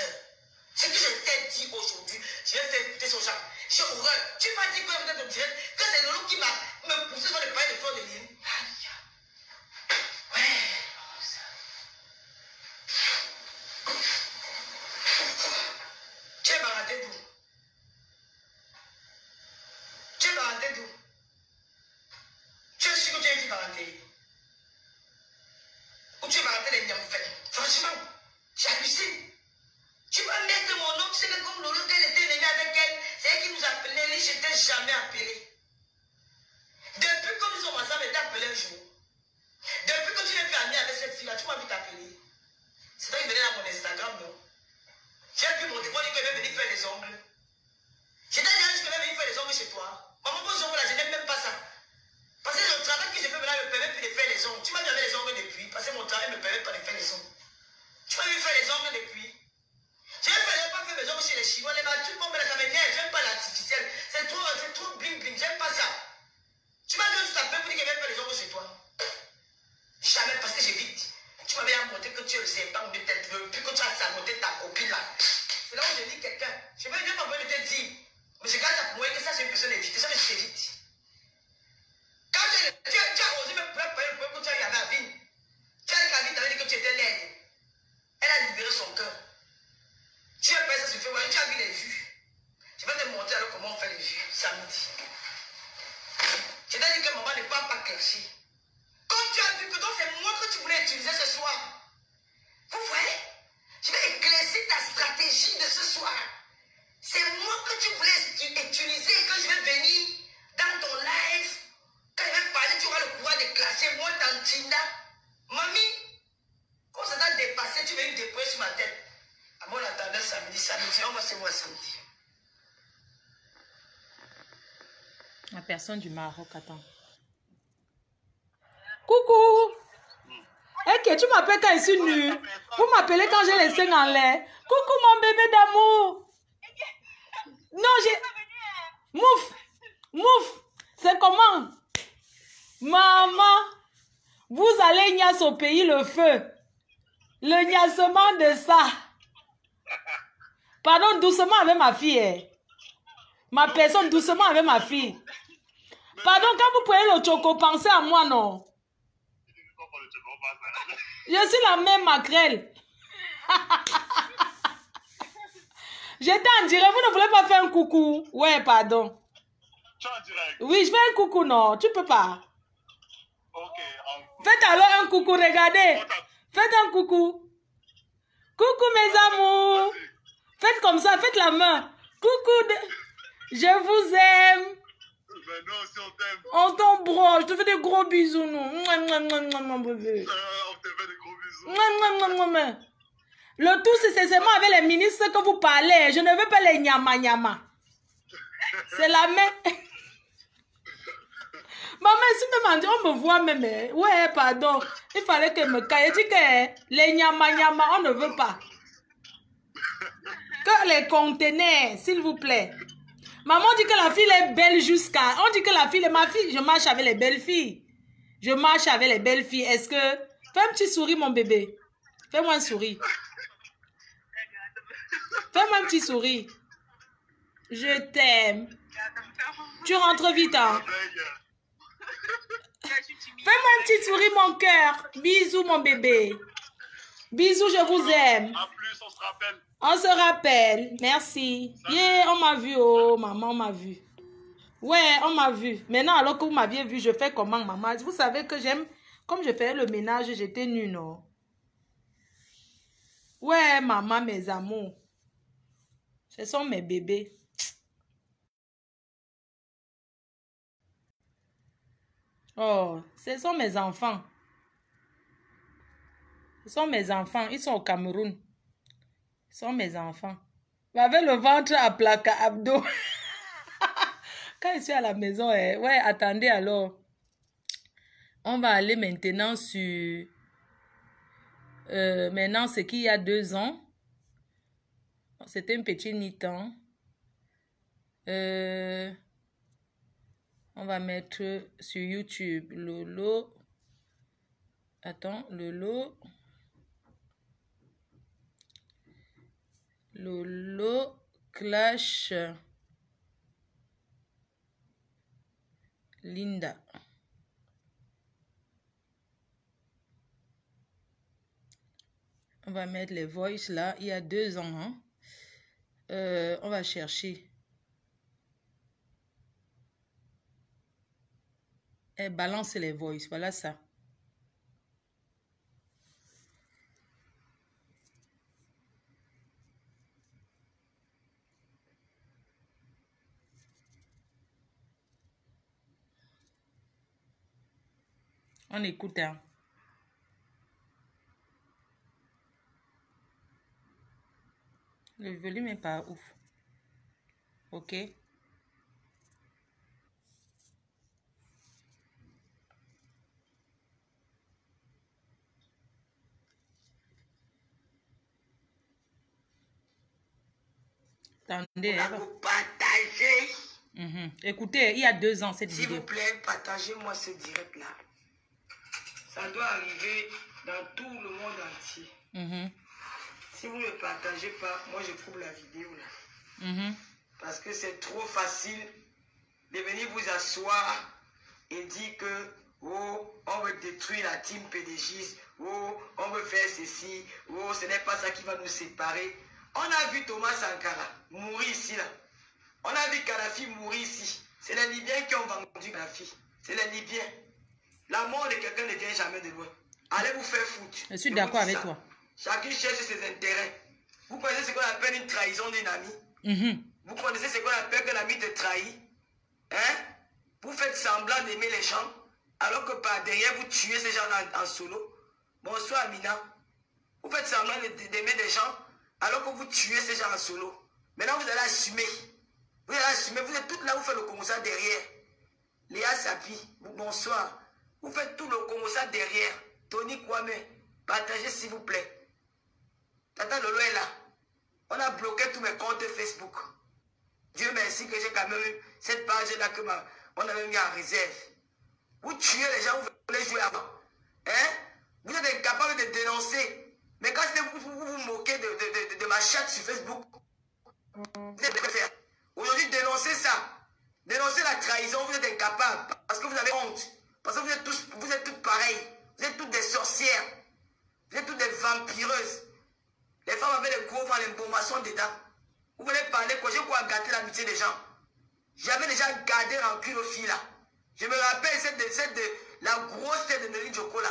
Ce que je t'ai dit aujourd'hui, je vais faire écouter ça aux gens. J'ai horreur. Tu m'as dit quoi peut-être direct que c'est Lolo qui m'a poussé dans le palais de fleurs de ligne. Aïe. Ouais. Tu es baraté d'où? Tu es baraté d'où? Tu es sûr que tu es baraté? Ou tu es baraté les Niamfais? Franchement, j'hallucine. pays, je t'ai jamais appelé. Depuis que nous sommes ensemble, je t'ai appelé un jour. Depuis que tu n'es plus ami avec cette fille-là, tu m'as vu t'appeler. C'est toi qui venais dans mon Instagram, non? J'ai pu monter pour dire qu'elle veut venir faire les ongles. Je t'ai dit qu'elle veut venir faire les ongles chez toi. Maman, vos ongles là, je n'aime même pas ça. Parce que le travail que je fais maintenant ne me permet plus de faire les ongles. Tu m'as vu avec les ongles depuis, parce que mon travail ne me permet pas de faire les ongles. Tu m'as vu faire les ongles depuis. Je n'ai pas fait mes ongles chez les Chinois. Les battus, bon, mais ça m'énerve. J'aime pas l'artificiel. C'est trop bling bling. J'aime pas ça. Tu m'as dit que tu t'appelles pour dire qu'elle veut faire les ongles chez toi. Jamais, parce que j'évite. Tu m'avais montré que tu es le serpent de tête, puis que tu as saboté ta copine là. C'est là où je dis quelqu'un. Je vais bien m'envoyer de te dire. Mais je garde ça pour moi que ça, c'est une personne évite. Ça, je t'évite. Quand tu as osé me prendre le problème que tu as eu avec la vie, tu as eu la vie, tu avais dit que tu étais laide. Elle a libéré son cœur. Tu as fait ça sur Facebook, tu as vu les vues. Je vais te montrer alors comment on fait les vues samedi. Je t'ai dit que maman ne peut pas clasher. Comme tu as vu que donc c'est moi que tu voulais utiliser ce soir. Vous voyez? Je vais éclaircir ta stratégie de ce soir. C'est moi que tu voulais utiliser et que je vais venir dans ton live. Quand je vais parler, tu auras le pouvoir de clasher. Moi, Tantinda. Mamie, quand ça t'a dépassé, tu veux me déposer sur ma tête. À moi, on attendait samedi, on va se voir samedi. La personne du Maroc, attends. Coucou! Ok, tu m'appelles quand je suis nue. Vous m'appelez quand j'ai les seins en l'air. Coucou mon bébé d'amour. Non, j'ai... Mouf! Mouf! C'est comment? Maman, vous allez gnasse au pays le feu. Le gnassement de ça. Pardon, doucement avec ma fille. Eh. Ma personne, doucement avec ma fille. Pardon, quand vous prenez le choco, pensez à moi, non? Je suis la même maquerelle. J'étais en direct. Vous ne voulez pas faire un coucou? Ouais, pardon. Tu es en direct? Oui, je fais un coucou, non. Tu peux pas. Ok. Faites alors un coucou, regardez. Faites un coucou. Coucou, mes amours. Faites comme ça, faites la main. Coucou, je vous aime. Mais nous aussi, on t'aime. On t'embrasse. Je te fais des gros bisous, nous. Mon bébé. On te fait des gros bisous. Le tout, c'est seulement avec les ministres que vous parlez. Je ne veux pas les nyama. C'est la même. Maman, si on me voit même. Ouais, pardon. Il fallait que me caille. Je dis que les nyama, on ne veut pas. Que les conteneurs, s'il vous plaît. Maman dit que la fille est belle jusqu'à... On dit que la fille... Ma fille, je marche avec les belles filles. Je marche avec les belles filles. Est-ce que... Fais un petit sourire, mon bébé. Fais-moi un sourire. Fais-moi un petit sourire. Je t'aime. Tu rentres vite, hein? Fais-moi un petit sourire, mon cœur. Bisous, mon bébé. Bisous, je vous aime. En plus, on se rappelle. On se rappelle. Merci. Yeah, on m'a vu. Oh, maman, on m'a vu. Ouais, on m'a vu. Maintenant, alors que vous m'aviez vu, je fais comment, maman? Vous savez que j'aime... Comme je faisais le ménage, j'étais nue, non? Ouais, maman, mes amours. Ce sont mes bébés. Oh, ce sont mes enfants. Ce sont mes enfants. Ils sont au Cameroun. Ce sont mes enfants. Avec le ventre à placa abdos. Quand je suis à la maison, ouais, attendez alors. On va aller maintenant sur... maintenant, c'est qu'il y a 2 ans. C'était un petit nitan. On va mettre sur YouTube Lolo. Attends, Lolo. Lolo Clash Linda. On va mettre les voices là. Il y a 2 ans. Hein? On va chercher. Et balance les voices. Voilà ça. On écoute, hein. Le volume est pas ouf. Ok. Attendez. On a vous partager. Écoutez, il y a 2 ans cette S'il vidéo. vous plaît, partagez-moi ce direct-là. Ça doit arriver dans tout le monde entier. Si vous ne le partagez pas, moi je coupe la vidéo là. Parce que c'est trop facile de venir vous asseoir et dire que oh, on veut détruire la team PDG, oh, on veut faire ceci, oh, ce n'est pas ça qui va nous séparer. On a vu Thomas Sankara mourir ici là. On a vu Kadhafi mourir ici. C'est les Libyens qui ont vendu Kadhafi. C'est les Libyens. La mort de quelqu'un ne vient jamais de loin. Allez vous faire foutre. Je suis d'accord avec toi. Chacun cherche ses intérêts. Vous connaissez ce qu'on appelle une trahison d'une amie? Vous connaissez ce qu'on appelle que l'ami te trahit? Hein? Vous faites semblant d'aimer les gens, alors que par derrière, vous tuez ces gens en solo. Bonsoir, Amina. Vous faites semblant d'aimer des gens, alors que vous tuez ces gens en solo. Maintenant, vous allez assumer. Vous allez assumer. Vous êtes toutes là, vous faites le commensal derrière. Léa Sapi, bonsoir. Vous faites tout le commensal derrière. Tony Kwame, partagez s'il vous plaît. Tata Lolo est là. On a bloqué tous mes comptes Facebook. Dieu merci que j'ai quand même eu cette page-là que on avait mis en réserve. Vous tuez les gens, vous voulez jouer avant. Hein? Vous êtes incapable de dénoncer. Mais quand vous moquez de ma chatte sur Facebook, vous êtes de faire. Aujourd'hui, dénoncez ça. Dénoncez la trahison, vous êtes incapable. Parce que vous avez honte. Parce que vous êtes toutes pareilles. Vous êtes toutes des sorcières. Vous êtes toutes des vampireuses. Les femmes avaient des gros vents d'embaumation dedans. Vous voulez parler quoi? J'ai quoi gâter l'amitié des gens? J'avais déjà gardé rancune aux filles là. Je me rappelle la grosse tête de Nelly Djoko là.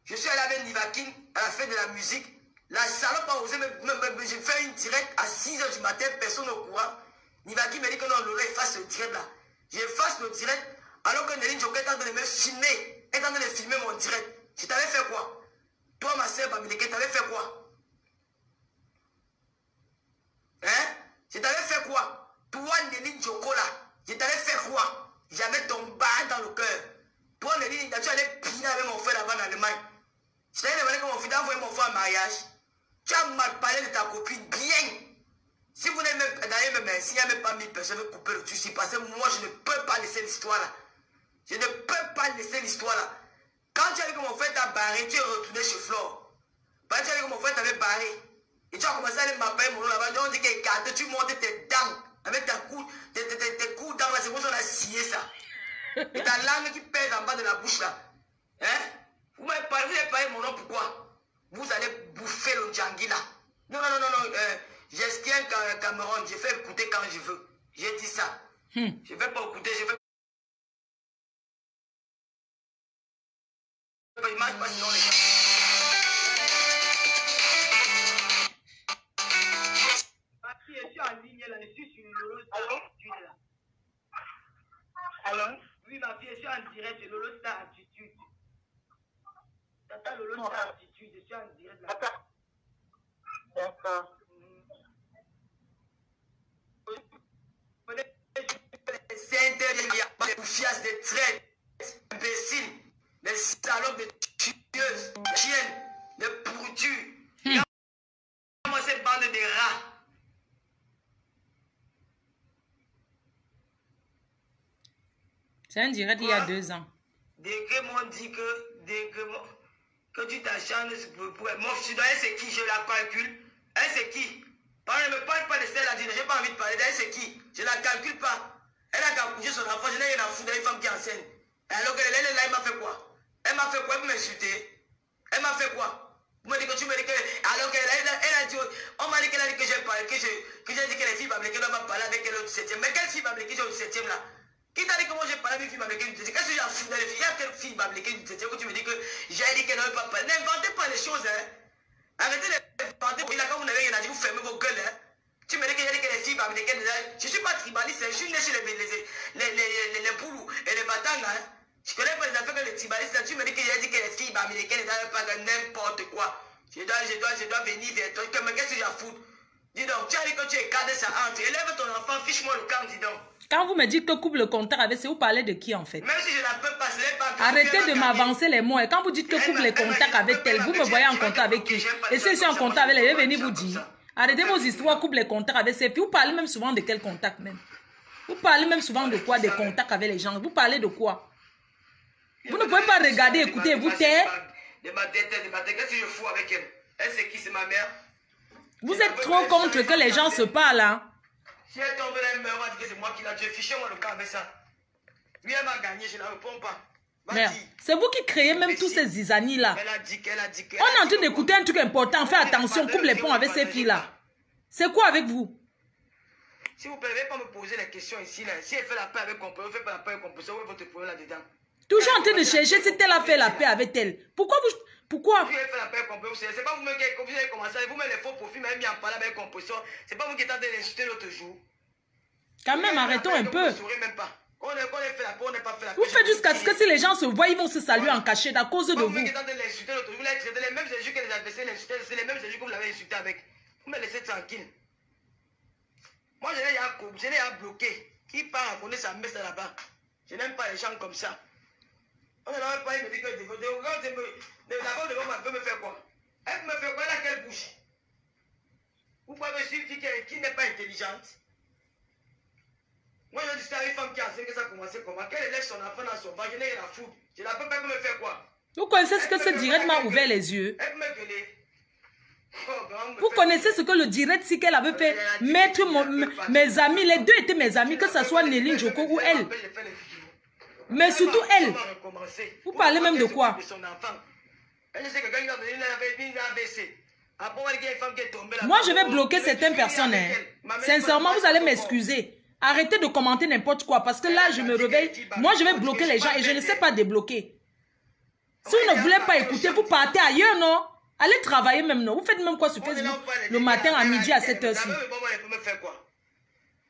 Je suis allé avec Nivakin à la fête de la musique. La salope a osé j'ai fait une direct à 6 h du matin, personne au courant. Nivakin me dit que non, Lolo efface le direct là. J'efface le direct alors que Nelly Djoko est en train de me filmer. Est en train de filmer mon direct. Je t'avais fait quoi? Toi, ma soeur Bamileke, t'avais fait quoi? Hein? Je t'avais fait quoi? Toi, Nelly Djoko là, je t'avais fait quoi? J'avais ton bar dans le cœur. Toi, Nelly, tu allais piner avec mon frère là-bas en Allemagne. Je t'avais demandé que mon frère envoyé mon frère en mariage. Tu as mal parlé de ta copine, bien. Si vous n'avez même, s'il n'y a même pas 1000 personnes, vous coupez le dessus. Parce que moi, je ne peux pas laisser l'histoire là. Je ne peux pas laisser l'histoire là. Quand tu as vu que mon frère t'a barré, tu es retourné chez Flore. Quand tu as vu que mon frère t'avait barré, et tu as commencé à aller m'appeler mon nom là-bas, on dit que tu montes tes dents avec tes coups dents là, c'est pour ça qu'on a scié ça. Et ta langue qui pèse en bas de la bouche là. Hein? Vous m'avez parlé mon nom, pourquoi? Vous allez bouffer le djangui là. Non. J'estiens Cameroun, je fais écouter quand je veux. J'ai dit ça. Je ne vais pas écouter, je vais. Je mange pas sinon les gens. Je suis en ligne là, je suis sur Lolo Star Attitude là. Allô? Oui, ma fille, je suis en direct sur Lolo Star Attitude. Tata Lolo Star Attitude, je suis en direct là. D'accord. C'est des boufiasses, des traites, imbéciles, des salopes, des tueuses, des chiennes, des pourritures. Moi, cette bande de rats. C'est un direct il y a 2 ans. Degré m'ont dit que tu t'acharnes pour elle. Mon fils, elle c'est qui? Je la calcule. Elle c'est qui? Ne me parle pas de celle-là, je n'ai pas envie de parler d'elle, c'est qui? Je ne la calcule pas. Elle a qu'à coucher son enfant, je n'ai rien à foutre d'une femme qui est enceinte. Alors qu'elle est là, elle m'a fait quoi? Elle m'a fait quoi pour m'insulter? Elle m'a fait quoi? Vous me dites que tu me dis que. Alors qu'elle a dit, on m'a dit qu'elle a dit que j'ai parlé, que j'ai dit que les filles m'appelaient, qu'elle m'a parlé avec elle au 17e. Mais quelle fille m'appelait qui j'ai au 17e là? Qui t'a dit que moi j'ai parlé avec une fille m'appelait du 17e? Qu'est-ce que j'ai à foutre dans les filles? Il y a quelle fille m'appelait du 17e que tu me dis que j'ai dit qu'elle n'avait pas parlé? N'inventez pas les choses, hein. Arrêtez d'inventer. Là, quand vous n'avez rien à dire, vous fermez vos gueules, hein. Tu me dis que j'ai dit que les filles m'appelaient. Je ne suis pas tribaliste, je suis né chez les boulous et les batangas, hein. Je connais pas les affaires que les tribalistes. Tu me dis que j'ai dit que les filles américaines ne savent pas n'importe quoi. Je dois venir vers toi. Qu'est-ce que j'ai à foutre? Dis donc, tu as dit que tu écartes sa hante. Élève ton enfant, fiche-moi le camp, dis donc. Quand vous me dites que coupe le contact avec, c'est vous parlez de qui en fait? Même si je ne peux pas, ce n'est pas... Arrêtez de m'avancer les mots. Et quand vous dites que coupe les contacts avec tel, vous me voyez en contact avec qui? Et si je suis en contact avec elle, je vais venir vous dire. Arrêtez vos histoires, coupe les contacts avec ces filles. Vous parlez même souvent de quel contact même? Vous parlez même souvent de quoi? Des contacts avec les gens. Vous parlez de quoi? Vous ne pouvez pas regarder, écouter et vous taire. De ma tête, qu'est-ce que je fous avec elle? Elle, c'est qui? C'est ma mère? Vous êtes trop contre que les gens se parlent, hein? Si elle tombe là, elle meurt, on va dire que c'est moi qui l'a tué. Fichez-moi le cas avec ça. Lui, elle m'a gagné, je ne la réponds pas. Merde. C'est vous qui créez même tous ces zizanies-là. Elle a dit qu'elle a dit que... On est en train d'écouter un truc important. Faites attention, coupe les ponts avec ces filles-là. C'est quoi avec vous? Si vous ne pouvez pas me poser les questions ici, là. Si elle fait la paix avec Composition, vous ne faites pas la paix avec Composition, où est votre problème là-dedans? Toujours en train de chercher si elle a fait la paix avec elle. Pourquoi vous... Pourquoi? Si elle fait la paix avec Composition, c'est pas vous-même qui avez commencé. Vous-même les faux profils, même mis en parlant avec Composition. C'est pas vous qui êtes en train d'insulter l'autre jour. Quand même, arrêtons un peu. On n'a pas fait la paix, on n'a pas fait la paix. Vous faites jusqu'à ce que si les gens se voient, ils vont se saluer en cachette à cause de vous. Vous êtes en train d'insulter l'autre jour. Vous l'avez traité les mêmes injures que les adversaires l'insultaient. C'est les mêmes injures que vous l'avez insulté avec. Vous me laissez tranquille. Moi, je l'ai bloqué. Qui part à connaître sa messe là-bas? Je n'aime pas les gens comme ça. On ne l'avait pas, il me dit que d'abord, elle peut me faire quoi? Elle peut me faire quoi? Elle a quelle bouche? Vous pouvez me suivre qui n'est pas intelligente? Moi, je dis à une femme qui a enseigné que ça a commencé comment? Qu'elle élève son enfant dans son ventre, je n'ai rien à foutre. Je la peux pas me faire quoi? Vous connaissez ce que ce direct m'a ouvert les yeux? Elle peut me gueuler. Vous connaissez ce que le direct, si qu'elle avait fait mettre mes amis, les deux étaient mes amis, que ce soit Nelly Joko ou elle. Mais surtout elle. Vous parlez même de quoi? Moi, je vais bloquer certaines personnes. Hein. Sincèrement, vous allez m'excuser. Arrêtez de commenter n'importe quoi. Parce que là, je me réveille. Moi, je vais bloquer les gens et je ne sais pas débloquer. Si vous ne voulez pas écouter, vous partez ailleurs, non? Allez travailler même, non? Vous faites même quoi sur Facebook le matin à midi à 7 h-ci? Elle peut me faire quoi?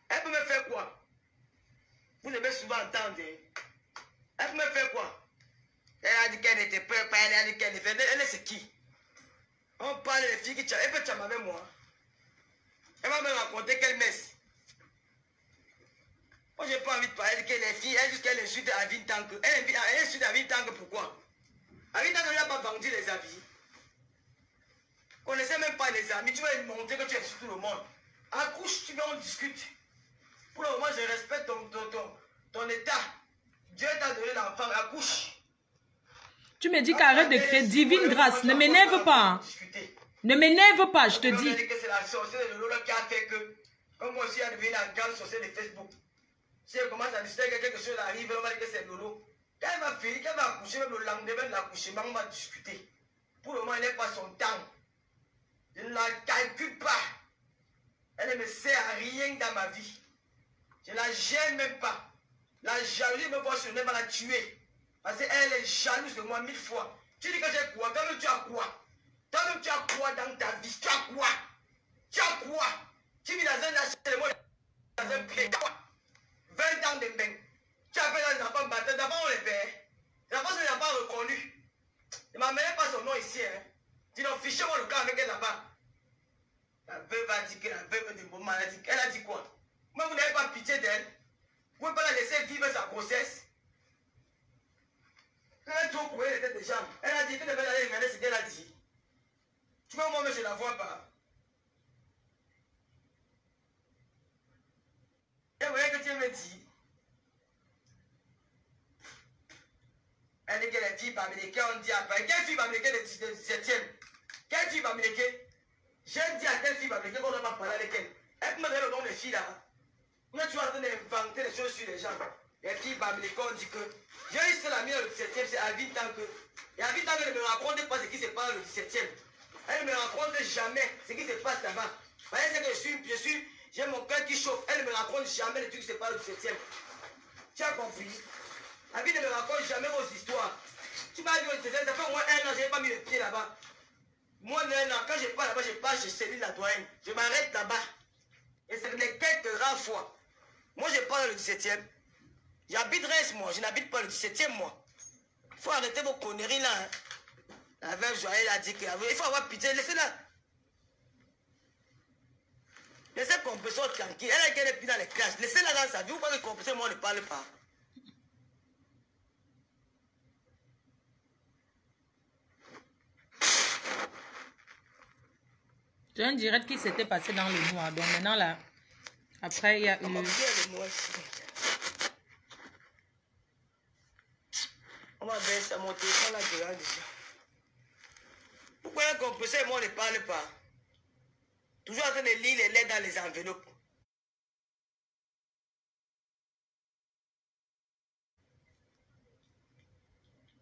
Elle peut me faire quoi? Vous devez souvent entendre. Elle peut me faire quoi? Elle a dit qu'elle n'était pas, elle a dit qu'elle n'était pas. Elle c'est qui? On parle des filles qui elle peut chamber avec moi. Elle va me raconter quelle messe. Moi, j'ai pas envie de parler que les filles, elle dit qu'elle insulte à Vintank. Elle insulte à Vintank, pourquoi? À Vintank, elle n'a pas vendu les habits. On ne connaissait même pas les amis. Tu vas montrer que tu insultes tout le monde. Accouche, tu vas, on discute. Pour le moment, je respecte ton état. Dieu t'a donné l'enfant, accouche. Tu me dis qu'arrête de créer divine grâce. Ne m'énerve pas. Ne m'énerve pas, je te dis. On a dit que c'est la sorcière de Lolo qui a fait que, comme moi aussi, elle est devenue la grande sorcière de Facebook. Si elle commence à discuter que quelque chose arrive, on va dire que c'est Lolo. Quand elle va finir, quand elle va accoucher, même le lendemain de l'accouchement, on va discuter. Pour le moment, elle n'est pas son temps. Je ne la calcule pas. Elle ne me sert à rien dans ma vie. Je ne la gêne même pas. La jalousie me voit sur le nez, va la tuer. Parce qu'elle est jalouse de moi 1000 fois. Tu dis que j'ai quoi? Toi-même, tu as quoi? Toi-même, tu as quoi dans ta vie? Tu as quoi? Tu as quoi? Tu vis dans un HLM, dans un pré. 20 ans de bain. Tu as fait des enfants batteurs. D'abord, on les fait. Les enfants, ne l'ont pas reconnu. Ne m'amènez pas son nom ici. Hein. Dis donc, fichez-moi le cas avec elle là-bas. La veuve a dit que la veuve de Boma, elle a dit quoi? Moi, vous n'avez pas pitié d'elle. Vous ne pouvez pas la laisser vivre sa grossesse. Elle a trop couru les têtes des gens. Elle a dit que devait aller regarder ce qu'elle a dit. Tu vois, moi, je ne la vois pas. Et vous voyez que tu me dis. Elle dit que les filles américaines, on dit après. Quelle fille américaine de 17e? Quelle fille américaine? J'ai dit à quelle fille américaine qu'on ne va pas parler avec elle. Elle me donne le nom des filles là. Vous êtes en train d'inventer des choses sur les gens. Les filles américaines, on dit que. J'ai eu seul ami le 17e, c'est Avi Tank. Et Avi Tank ne me raconte pas ce qui se passe le 17e. Elle ne me raconte jamais ce qui se passe là-bas. Vous voyez ce que j'ai mon cœur qui chauffe. Elle ne me raconte jamais les trucs qui se passent le 17e. Tu as compris? Avi ne me raconte jamais vos histoires. Tu m'as dit au 17e, ça fait au moins 1 an, je n'ai pas mis le pied là-bas. Moi, quand je pars là-bas, je pars chez Céline la doyenne. Je m'arrête là-bas. Et c'est les quelques rares fois. Moi, je pars le 17e. J'habite Reims, moi. Je n'habite pas le 17e, moi. faut arrêter vos conneries là. Hein. La veuve Joël a dit qu'il faut avoir pitié. Laissez-la. Laissez Compression tranquille. Elle a été depuis dans les classes. Laissez-la dans sa vie. Vous voyez que Compression, moi, on ne parle pas. J'ai un direct qui s'était passé dans le noir. Donc maintenant, là, après, il y a eu... On va baisser mon téléphone là déjà. Pourquoi un compresseur et moi on ne parle pas? Toujours en train de lire les lettres dans les enveloppes.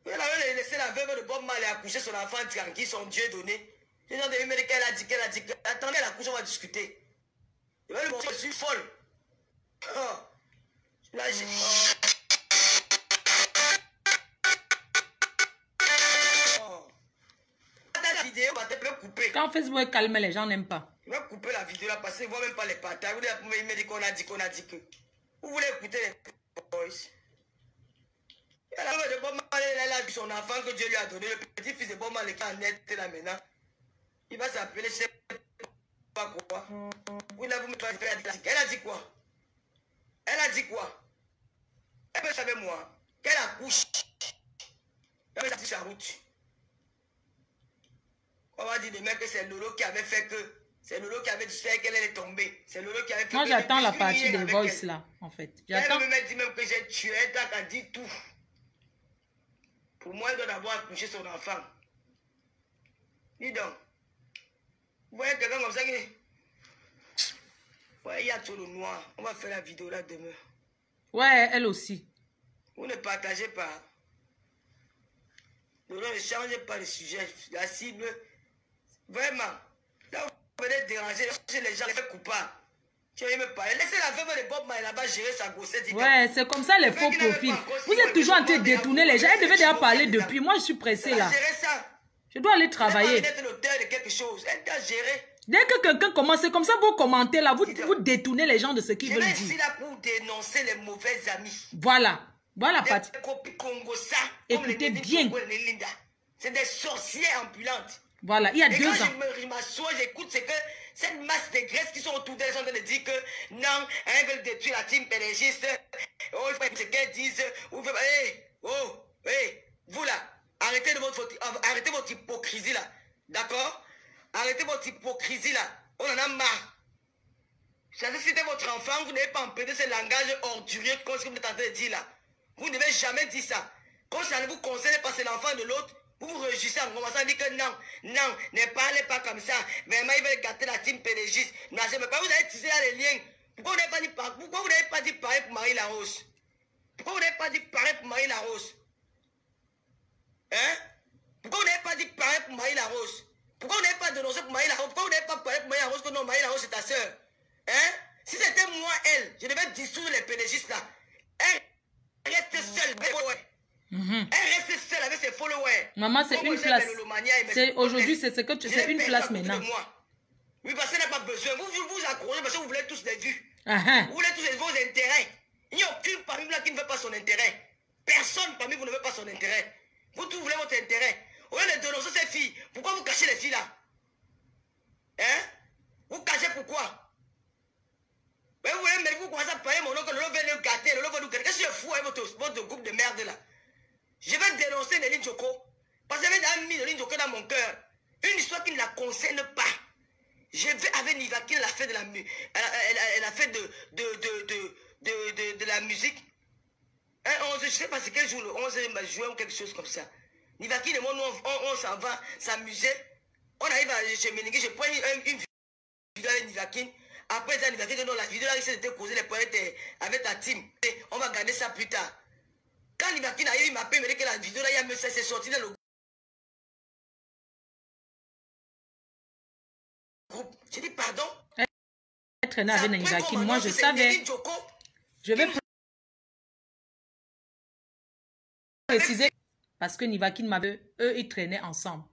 Elle avait laissé la veuve de Bob Marley accoucher son enfant tranquille, son Dieu donné. Les gens de l'humanité qu'elle a dit, attendez la couche, on va discuter. Il va lui montrer que je suis folle. Oh. Là, j'ai... Oh. La vidéo va te couper. Quand Facebook est calme, les gens n'aiment pas. Il va couper la vidéo là parce qu'il ne voit même pas les partages. Il me dit qu'on a dit que. Vous voulez écouter les voices? Elle a de Bob Marley, elle a vu son enfant que Dieu lui a donné, le petit-fils de Bob Marley qui est en net là maintenant. Il va s'appeler, je ne sais pas quoi. Vous n'avez pas fait. Elle a dit quoi? Elle a dit quoi? Elle peut savoir moi. Qu'elle accouche. Elle va dit sa route. On va dire demain que c'est Lolo qui avait fait que. C'est Lolo qui avait dit qu'elle est tombée. C'est Lolo qui avait fait. Moi, j'attends la partie des voices là, en fait. Elle me dit même que j'ai tué. Elle t'a dit tout. Pour moi, il doit d'abord accoucher son enfant. Dis donc. Vous voyez quelqu'un comme ça qui... Ouais, il y a tout le noir. On va faire la vidéo là demain. Ouais, elle aussi. Vous ne partagez pas. Ne changez pas le sujet. La cible... Vraiment. Là, vous venez déranger les gens, les fait coupables. Tu vas me parler. Laissez la veuve de Bob Marley là-bas gérer sa grossesse. Ouais, c'est comme ça les faux profils. Vous êtes toujours en train de détourner les gens. Elle devait déjà parler depuis. Moi, je suis pressée là. Je dois aller travailler. Elle l'auteur de quelque chose. Elle doit gérer. Dès que quelqu'un commence, c'est comme ça vous commentez là. Vous détournez les gens de ce qu'ils veulent dire. Je suis là pour dénoncer les mauvais amis. Voilà. Voilà, Pati. Écoutez bien. C'est des sorciers ambulantes. Voilà, il y a 2 ans. Quand je m'assois, j'écoute, c'est que cette masse de graisse qui sont autour d'elles sont en train de dire que non, elles veulent détruire la team pédagogiste. Oh, il faut ce qu'elles disent. Vous là, arrêtez votre hypocrisie là. D'accord? Arrêtez votre hypocrisie là. On en a marre. Si c'était votre enfant, vous n'avez pas empêché ce langage ordurier comme ce que vous êtes en train de dire là. Vous ne devez jamais dire ça. Quand ça ne vous concerne pas, c'est l'enfant de l'autre. Vous vous réjouissez en commençant à dire que non, ne parlez pas comme ça. Vraiment, ils veulent gâter la team pédagogiste. Non, je ne veux pas. Vous avez tissé là les liens. Pourquoi vous n'avez pas dit pareil pour Marie Larose? Pourquoi vous n'avez pas dit pareil pour Marie Larose? Hein? Pourquoi vous n'avez pas dit pareil pour Marie Larose? Pourquoi vous n'avez pas dénoncé pour Marie Larose? Pourquoi vous n'avez pas parlé pour Marie Larose que non, Marie Larose c'est ta soeur? Hein? Si c'était moi, elle, je devais dissoudre les pédégistes là. Elle reste seule. Elle reste seule avec ses followers. Maman, c'est une place. Aujourd'hui, c'est une place maintenant. Oui, parce qu'elle n'a pas besoin. Vous accrochez parce que vous voulez tous les vues. Vous voulez tous vos intérêts. Il n'y a aucune parmi vous là qui ne veut pas son intérêt. Personne parmi vous ne veut pas son intérêt. Vous tous voulez votre intérêt. Au lieu de dénoncer ces filles, pourquoi vous cachez les filles là? Hein? Vous cachez pourquoi? Mais vous commencez à parler mon nom que le lot va nous gâter, le lot va nous gâter. Qu'est-ce que je fous avec votre groupe de merde là? Je vais dénoncer Nelly Njoko. Parce que j'avais mis Nelly Njoko dans mon cœur. Une histoire qui ne la concerne pas. Je vais avec Nivakine, elle a fait de la musique. Elle a fait de la musique. Je ne sais pas c'est quel jour, le 11 juin ou quelque chose comme ça. Nivakine et moi, on s'en va s'amuser. On arrive chez Méningue, je prends une vidéo avec Nivakine. Après, Nivakine, la vidéo là, il s'était causé les poètes avec ta team. Et on va garder ça plus tard. Quand Nivakine a eu, il m'appelle, il me dit que la vidéo là, il s'est sorti dans le groupe. J'ai dit pardon. Elle traînait avec Nivakine. Moi, je savais. Je vais préciser parce que Nivakine m'avait. Eux, ils traînaient ensemble.